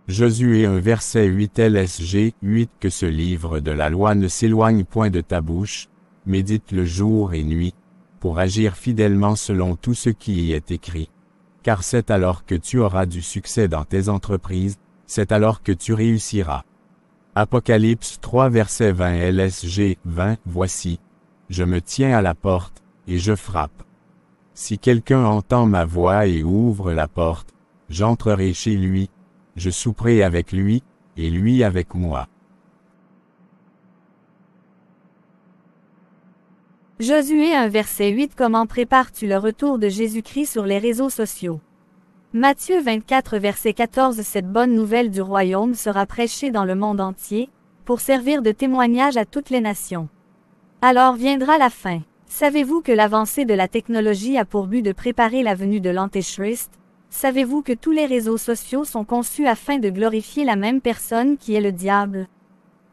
Josué 1 verset 8 LSG 8 Que ce livre de la loi ne s'éloigne point de ta bouche, médite le jour et nuit, pour agir fidèlement selon tout ce qui y est écrit. Car c'est alors que tu auras du succès dans tes entreprises, c'est alors que tu réussiras. Apocalypse 3 verset 20 LSG 20 Voici, je me tiens à la porte, et je frappe. Si quelqu'un entend ma voix et ouvre la porte, j'entrerai chez lui, je souperai avec lui, et lui avec moi. Josué 1 verset 8 Comment prépares-tu le retour de Jésus-Christ sur les réseaux sociaux? Matthieu 24 verset 14 Cette bonne nouvelle du royaume sera prêchée dans le monde entier, pour servir de témoignage à toutes les nations. Alors viendra la fin. Savez-vous que l'avancée de la technologie a pour but de préparer la venue de l'Antéchrist? Savez-vous que tous les réseaux sociaux sont conçus afin de glorifier la même personne qui est le diable?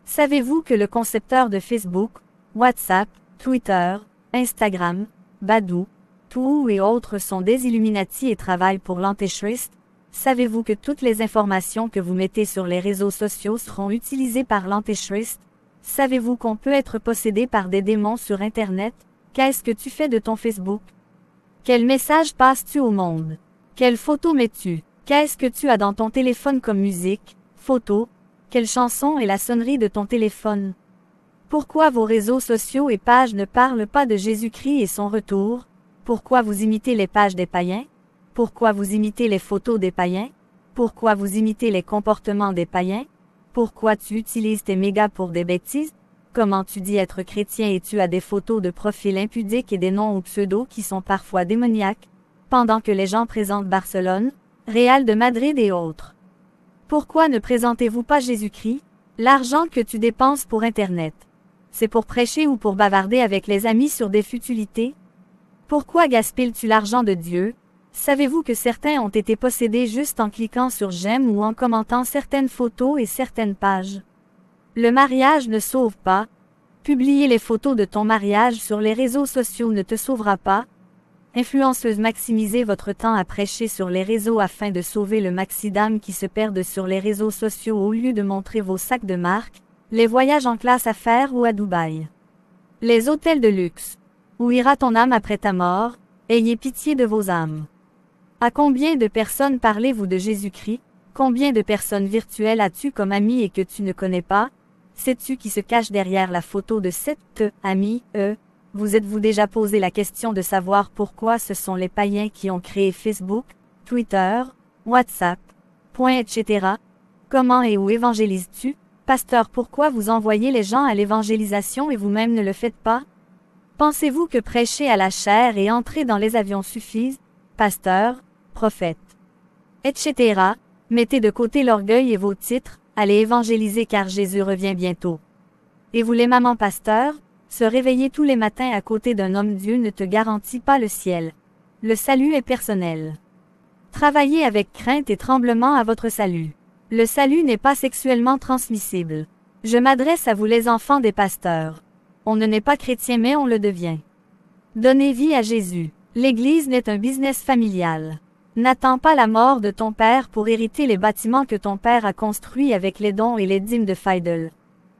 Savez-vous que le concepteur de Facebook, WhatsApp, Twitter, Instagram, Badoo, Touhou et autres sont des Illuminati et travaillent pour l'Antéchrist? Savez-vous que toutes les informations que vous mettez sur les réseaux sociaux seront utilisées par l'Antéchrist? Savez-vous qu'on peut être possédé par des démons sur Internet? Qu'est-ce que tu fais de ton Facebook? Quel message passes-tu au monde? Quelle photo mets-tu? Qu'est-ce que tu as dans ton téléphone comme musique, photo? Quelle chanson est la sonnerie de ton téléphone? Pourquoi vos réseaux sociaux et pages ne parlent pas de Jésus-Christ et son retour? Pourquoi vous imitez les pages des païens? Pourquoi vous imitez les photos des païens? Pourquoi vous imitez les comportements des païens? Pourquoi tu utilises tes mégas pour des bêtises? Comment tu dis être chrétien et tu as des photos de profils impudiques et des noms ou pseudos qui sont parfois démoniaques, pendant que les gens présentent Barcelone, Real de Madrid et autres? Pourquoi ne présentez-vous pas Jésus-Christ? L'argent que tu dépenses pour Internet, c'est pour prêcher ou pour bavarder avec les amis sur des futilités? Pourquoi gaspilles-tu l'argent de Dieu? Savez-vous que certains ont été possédés juste en cliquant sur j'aime ou en commentant certaines photos et certaines pages? Le mariage ne sauve pas. Publier les photos de ton mariage sur les réseaux sociaux ne te sauvera pas. Influenceuse, maximisez votre temps à prêcher sur les réseaux afin de sauver le maxi d'âmes qui se perdent sur les réseaux sociaux au lieu de montrer vos sacs de marque, les voyages en classe à faire ou à Dubaï. Les hôtels de luxe. Où ira ton âme après ta mort? Ayez pitié de vos âmes. À combien de personnes parlez-vous de Jésus-Christ? Combien de personnes virtuelles as-tu comme amis et que tu ne connais pas? Sais-tu qui se cache derrière la photo de cette amie? Vous êtes-vous déjà posé la question de savoir pourquoi ce sont les païens qui ont créé Facebook, Twitter, WhatsApp, etc. Comment et où évangélises-tu? Pasteur, pourquoi vous envoyez les gens à l'évangélisation et vous-même ne le faites pas? Pensez-vous que prêcher à la chair et entrer dans les avions suffisent? Pasteur, prophète, etc. Mettez de côté l'orgueil et vos titres, allez évangéliser car Jésus revient bientôt. Et vous les mamans pasteurs, se réveiller tous les matins à côté d'un homme Dieu ne te garantit pas le ciel. Le salut est personnel. Travaillez avec crainte et tremblement à votre salut. Le salut n'est pas sexuellement transmissible. Je m'adresse à vous les enfants des pasteurs. On ne naît pas chrétien mais on le devient. Donnez vie à Jésus. L'Église n'est un business familial. N'attends pas la mort de ton père pour hériter les bâtiments que ton père a construits avec les dons et les dîmes de Fidel.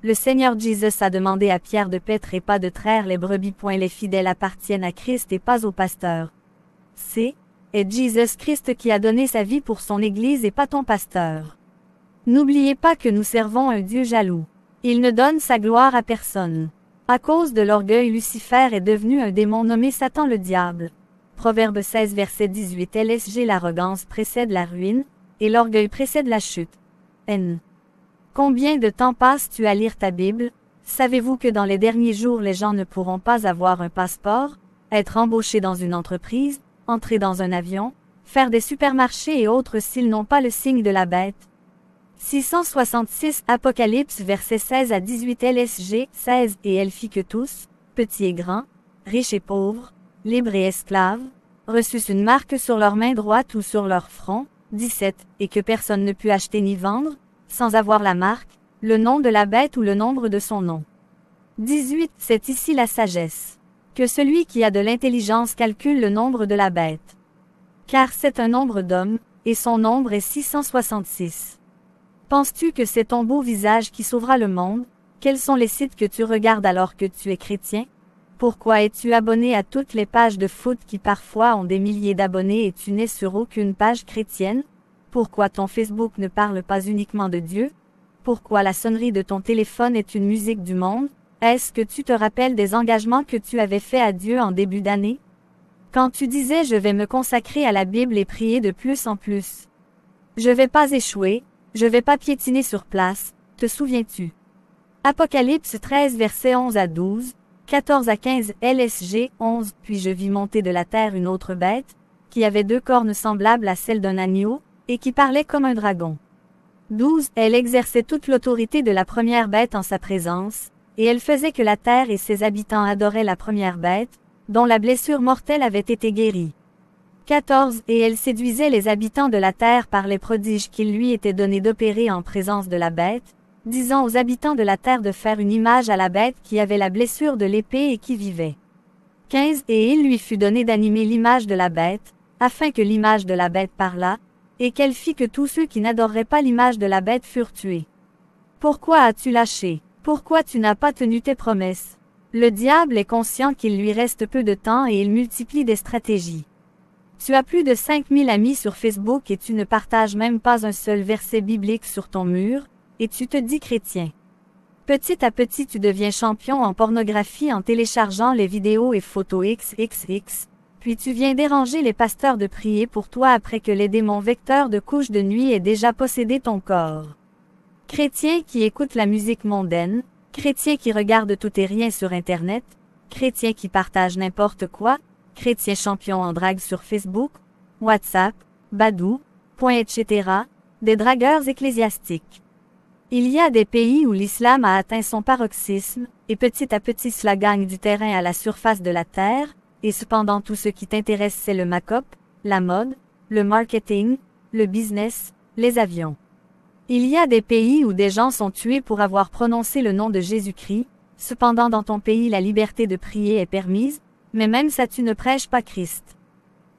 Le Seigneur Jésus a demandé à Pierre de paître et pas de traire les brebis. Les fidèles appartiennent à Christ et pas au pasteur. C'est Jésus Christ qui a donné sa vie pour son Église et pas ton pasteur. N'oubliez pas que nous servons un Dieu jaloux. Il ne donne sa gloire à personne. À cause de l'orgueil, Lucifer est devenu un démon nommé Satan le diable. Proverbe 16 verset 18 LSG L'arrogance précède la ruine, et l'orgueil précède la chute. N. Combien de temps passes-tu à lire ta Bible? Savez-vous que dans les derniers jours les gens ne pourront pas avoir un passeport, être embauchés dans une entreprise, entrer dans un avion, faire des supermarchés et autres s'ils n'ont pas le signe de la bête? 666 Apocalypse versets 16 à 18 LSG 16 Et elle fit que tous, petits et grands, riches et pauvres, libres et esclaves, reçussent une marque sur leur main droite ou sur leur front. 17 Et que personne ne put acheter ni vendre, sans avoir la marque, le nom de la bête ou le nombre de son nom. 18 C'est ici la sagesse. Que celui qui a de l'intelligence calcule le nombre de la bête. Car c'est un nombre d'hommes, et son nombre est 666. Penses-tu que c'est ton beau visage qui sauvera le monde? Quels sont les sites que tu regardes alors que tu es chrétien? Pourquoi es-tu abonné à toutes les pages de foot qui parfois ont des milliers d'abonnés et tu n'es sur aucune page chrétienne? Pourquoi ton Facebook ne parle pas uniquement de Dieu? Pourquoi la sonnerie de ton téléphone est une musique du monde? Est-ce que tu te rappelles des engagements que tu avais faits à Dieu en début d'année? Quand tu disais je vais me consacrer à la Bible et prier de plus en plus. Je vais pas échouer, je vais pas piétiner sur place, te souviens-tu? Apocalypse 13 versets 11 à 12, 14 à 15 LSG 11 Puis je vis monter de la terre une autre bête, qui avait 2 cornes semblables à celles d'un agneau, et qui parlait comme un dragon. 12 Elle exerçait toute l'autorité de la première bête en sa présence, et elle faisait que la terre et ses habitants adoraient la première bête, dont la blessure mortelle avait été guérie. 14 Et elle séduisait les habitants de la terre par les prodiges qu'il lui était donné d'opérer en présence de la bête, disant aux habitants de la terre de faire une image à la bête qui avait la blessure de l'épée et qui vivait. 15 Et il lui fut donné d'animer l'image de la bête, afin que l'image de la bête parlât, et qu'elle fit que tous ceux qui n'adoreraient pas l'image de la bête furent tués. Pourquoi as-tu lâché? Pourquoi tu n'as pas tenu tes promesses? Le diable est conscient qu'il lui reste peu de temps et il multiplie des stratégies. Tu as plus de 5000 amis sur Facebook et tu ne partages même pas un seul verset biblique sur ton mur, et tu te dis chrétien. Petit à petit tu deviens champion en pornographie en téléchargeant les vidéos et photos XXX, puis tu viens déranger les pasteurs de prier pour toi après que les démons vecteurs de couches de nuit aient déjà possédé ton corps. Chrétien qui écoute la musique mondaine, chrétien qui regarde tout et rien sur Internet, chrétien qui partage n'importe quoi, chrétien champion en drague sur Facebook, WhatsApp, Badoo, etc., des dragueurs ecclésiastiques. Il y a des pays où l'islam a atteint son paroxysme, et petit à petit cela gagne du terrain à la surface de la terre, et cependant tout ce qui t'intéresse c'est le make-up, la mode, le marketing, le business, les avions. Il y a des pays où des gens sont tués pour avoir prononcé le nom de Jésus-Christ, cependant dans ton pays la liberté de prier est permise, mais même ça tu ne prêches pas Christ.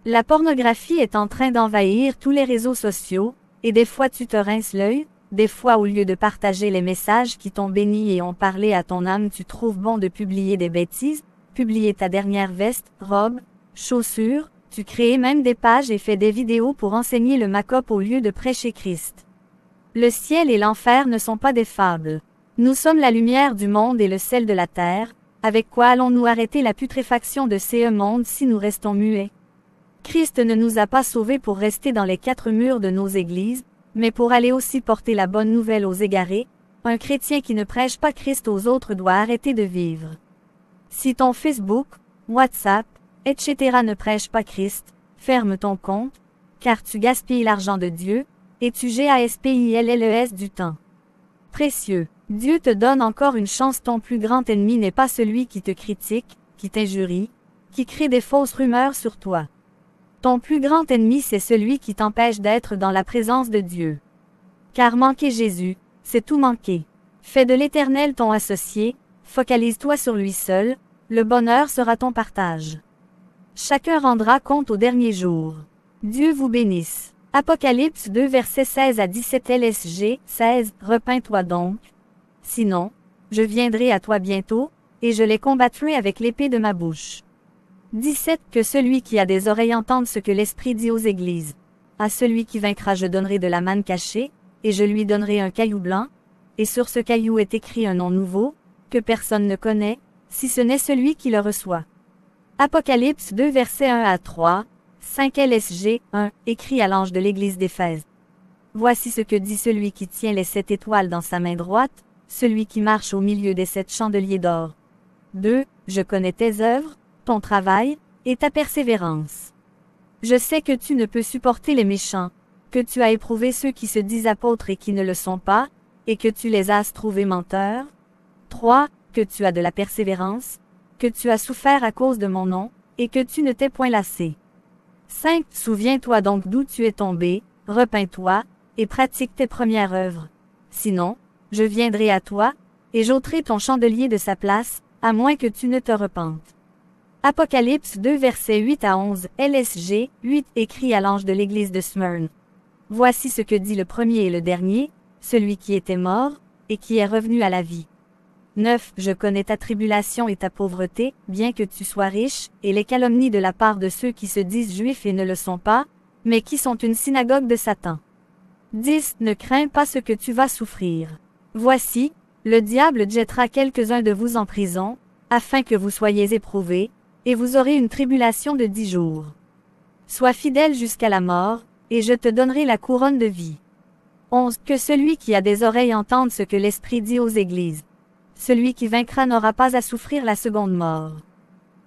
La pornographie est en train d'envahir tous les réseaux sociaux, et des fois tu te rinces l'œil, des fois au lieu de partager les messages qui t'ont béni et ont parlé à ton âme tu trouves bon de publier des bêtises, publier ta dernière veste, robe, chaussures, tu crées même des pages et fais des vidéos pour enseigner le make-up au lieu de prêcher Christ. Le ciel et l'enfer ne sont pas des fables. Nous sommes la lumière du monde et le sel de la terre, avec quoi allons-nous arrêter la putréfaction de ce monde si nous restons muets? Christ ne nous a pas sauvés pour rester dans les 4 murs de nos églises, mais pour aller aussi porter la bonne nouvelle aux égarés. Un chrétien qui ne prêche pas Christ aux autres doit arrêter de vivre. Si ton Facebook, WhatsApp, etc. ne prêche pas Christ, ferme ton compte, car tu gaspilles l'argent de Dieu, et tu gaspilles du temps précieux. Dieu te donne encore une chance. Ton plus grand ennemi n'est pas celui qui te critique, qui t'injurie, qui crée des fausses rumeurs sur toi. Ton plus grand ennemi c'est celui qui t'empêche d'être dans la présence de Dieu. Car manquer Jésus, c'est tout manquer. Fais de l'Éternel ton associé, focalise-toi sur lui seul, le bonheur sera ton partage. Chacun rendra compte au dernier jour. Dieu vous bénisse. Apocalypse 2 versets 16 à 17 LSG 16 Repens-toi donc. Sinon, je viendrai à toi bientôt, et je les combattrai avec l'épée de ma bouche. 17 Que celui qui a des oreilles entende ce que l'Esprit dit aux églises. À celui qui vaincra je donnerai de la manne cachée, et je lui donnerai un caillou blanc, et sur ce caillou est écrit un nom nouveau, que personne ne connaît, si ce n'est celui qui le reçoit. Apocalypse 2 versets 1 à 3, 5 LSG 1 Écrit à l'ange de l'église d'Éphèse. Voici ce que dit celui qui tient les 7 étoiles dans sa main droite, celui qui marche au milieu des 7 chandeliers d'or. 2 Je connais tes œuvres, ton travail, et ta persévérance. Je sais que tu ne peux supporter les méchants, que tu as éprouvé ceux qui se disent apôtres et qui ne le sont pas, et que tu les as trouvés menteurs. 3 Que tu as de la persévérance, que tu as souffert à cause de mon nom, et que tu ne t'es point lassé. 5 Souviens-toi donc d'où tu es tombé, repens-toi, et pratique tes premières œuvres. Sinon, je viendrai à toi, et j'ôterai ton chandelier de sa place, à moins que tu ne te repentes. Apocalypse 2 versets 8 à 11 LSG 8 Écrit à l'ange de l'église de Smyrne. Voici ce que dit le premier et le dernier, celui qui était mort, et qui est revenu à la vie. 9. Je connais ta tribulation et ta pauvreté, bien que tu sois riche, et les calomnies de la part de ceux qui se disent juifs et ne le sont pas, mais qui sont une synagogue de Satan. 10. Ne crains pas ce que tu vas souffrir. Voici, le diable jettera quelques-uns de vous en prison, afin que vous soyez éprouvés, et vous aurez une tribulation de 10 jours. Sois fidèle jusqu'à la mort, et je te donnerai la couronne de vie. 11. Que celui qui a des oreilles entende ce que l'Esprit dit aux églises. Celui qui vaincra n'aura pas à souffrir la seconde mort.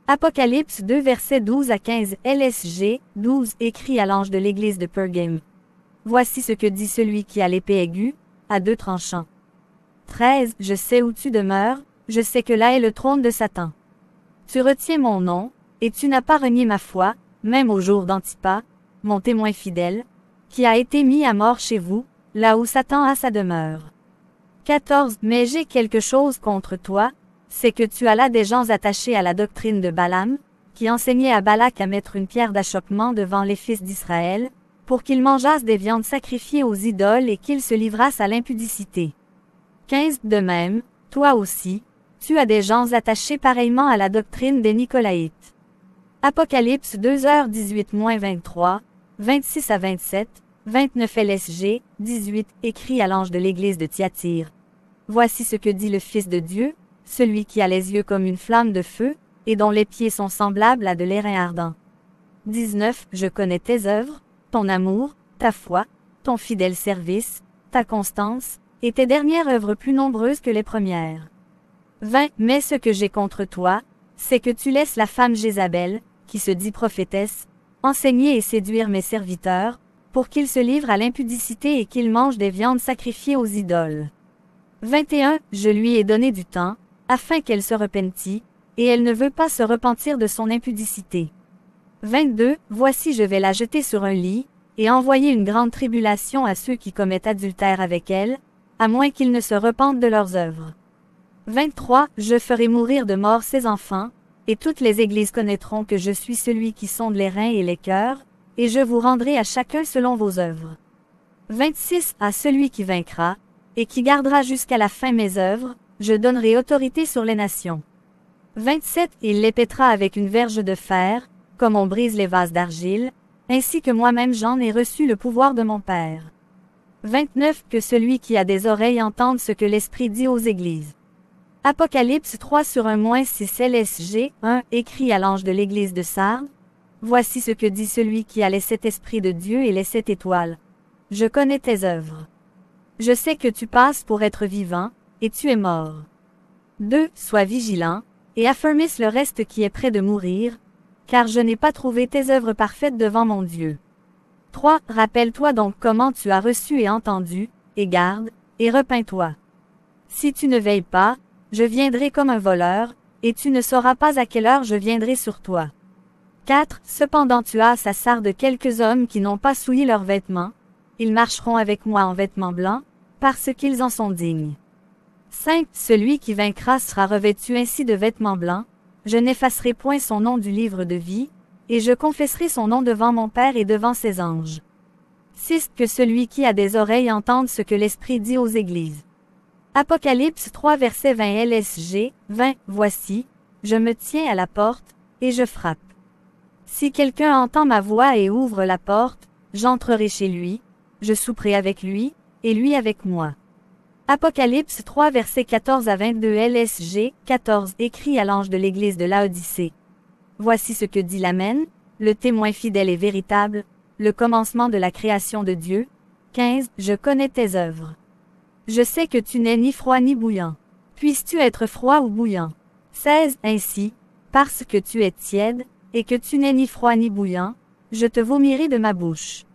Apocalypse 2 versets 12 à 15 LSG 12 écrit à l'ange de l'église de Pergame. Voici ce que dit celui qui a l'épée aiguë, à 2 tranchants. 13. Je sais où tu demeures, je sais que là est le trône de Satan. Tu retiens mon nom, et tu n'as pas renié ma foi, même au jour d'Antipas, mon témoin fidèle, qui a été mis à mort chez vous, là où Satan a sa demeure. 14. Mais j'ai quelque chose contre toi, c'est que tu as là des gens attachés à la doctrine de Balaam, qui enseignait à Balak à mettre une pierre d'achoppement devant les fils d'Israël, pour qu'ils mangeassent des viandes sacrifiées aux idoles et qu'ils se livrassent à l'impudicité. 15. De même, toi aussi, tu as des gens attachés pareillement à la doctrine des Nicolaïtes. Apocalypse 2h18-23, 26 à 27, 29 LSG, 18, écrit à l'ange de l'église de Thyatire. Voici ce que dit le Fils de Dieu, celui qui a les yeux comme une flamme de feu, et dont les pieds sont semblables à de l'airain ardent. 19. Je connais tes œuvres, ton amour, ta foi, ton fidèle service, ta constance, et tes dernières œuvres plus nombreuses que les premières. 20. Mais ce que j'ai contre toi, c'est que tu laisses la femme Jézabel, qui se dit prophétesse, enseigner et séduire mes serviteurs, pour qu'ils se livrent à l'impudicité et qu'ils mangent des viandes sacrifiées aux idoles. 21. Je lui ai donné du temps, afin qu'elle se repentît, et elle ne veut pas se repentir de son impudicité. 22. Voici je vais la jeter sur un lit, et envoyer une grande tribulation à ceux qui commettent adultère avec elle, à moins qu'ils ne se repentent de leurs œuvres. 23. Je ferai mourir de mort ses enfants, et toutes les églises connaîtront que je suis celui qui sonde les reins et les cœurs, et je vous rendrai à chacun selon vos œuvres. 26. À celui qui vaincra, et qui gardera jusqu'à la fin mes œuvres, je donnerai autorité sur les nations. 27. Il les pètera avec une verge de fer, comme on brise les vases d'argile, ainsi que moi-même j'en ai reçu le pouvoir de mon Père. 29. Que celui qui a des oreilles entende ce que l'Esprit dit aux églises. Apocalypse 3/6 LSG 1 écrit à l'ange de l'église de Sardes. Voici ce que dit celui qui a les 7 esprits de Dieu et les 7 étoiles. Je connais tes œuvres. Je sais que tu passes pour être vivant, et tu es mort. 2. Sois vigilant, et affermisse le reste qui est près de mourir, car je n'ai pas trouvé tes œuvres parfaites devant mon Dieu. 3. Rappelle-toi donc comment tu as reçu et entendu, et garde, et repens-toi. Si tu ne veilles pas, je viendrai comme un voleur, et tu ne sauras pas à quelle heure je viendrai sur toi. 4. Cependant tu as à Sardes quelques hommes qui n'ont pas souillé leurs vêtements, ils marcheront avec moi en vêtements blancs, parce qu'ils en sont dignes. 5. Celui qui vaincra sera revêtu ainsi de vêtements blancs, je n'effacerai point son nom du livre de vie, et je confesserai son nom devant mon Père et devant ses anges. 6. Que celui qui a des oreilles entende ce que l'Esprit dit aux églises. Apocalypse 3 verset 20 LSG 20. Voici, je me tiens à la porte, et je frappe. Si quelqu'un entend ma voix et ouvre la porte, j'entrerai chez lui, je souperai avec lui, et lui avec moi. Apocalypse 3 versets 14 à 22 LSG 14 écrit à l'ange de l'église de Laodicée. Voici ce que dit l'Amen, le témoin fidèle et véritable, le commencement de la création de Dieu. 15. Je connais tes œuvres. Je sais que tu n'es ni froid ni bouillant. Puisses-tu être froid ou bouillant? 16. Ainsi, parce que tu es tiède, et que tu n'es ni froid ni bouillant, je te vomirai de ma bouche.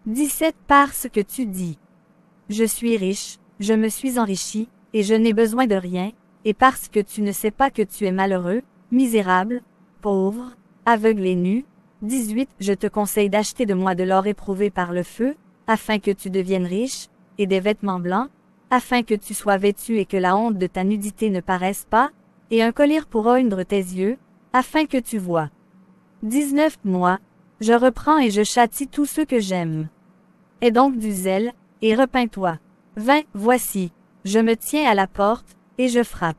17. Parce que tu dis, je suis riche, je me suis enrichi, et je n'ai besoin de rien, et parce que tu ne sais pas que tu es malheureux, misérable, pauvre, aveugle et nu. 18. Je te conseille d'acheter de moi de l'or éprouvé par le feu, afin que tu deviennes riche, et des vêtements blancs, afin que tu sois vêtu et que la honte de ta nudité ne paraisse pas, et un collier pour oindre tes yeux, afin que tu vois. 19. Moi, je reprends et je châtie tous ceux que j'aime. Aie donc du zèle, et repens-toi. 20. Voici, je me tiens à la porte, et je frappe.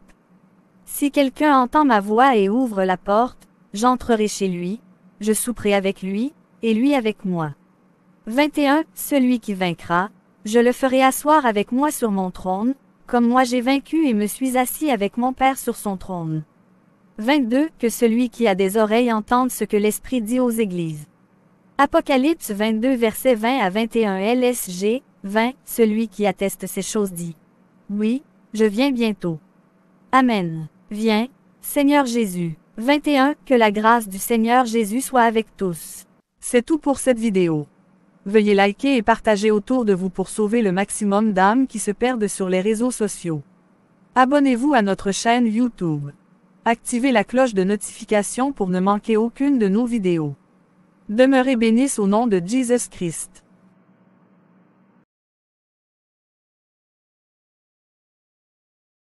Si quelqu'un entend ma voix et ouvre la porte, j'entrerai chez lui, je souperai avec lui, et lui avec moi. 21. Celui qui vaincra, je le ferai asseoir avec moi sur mon trône, comme moi j'ai vaincu et me suis assis avec mon Père sur son trône. 22. Que celui qui a des oreilles entende ce que l'Esprit dit aux églises. Apocalypse 22 versets 20 à 21 LSG, 20. Celui qui atteste ces choses dit: Oui, je viens bientôt. Amen. Viens, Seigneur Jésus. 21. Que la grâce du Seigneur Jésus soit avec tous. C'est tout pour cette vidéo. Veuillez liker et partager autour de vous pour sauver le maximum d'âmes qui se perdent sur les réseaux sociaux. Abonnez-vous à notre chaîne YouTube. Activez la cloche de notification pour ne manquer aucune de nos vidéos. Demeurez bénis au nom de Jesus Christ.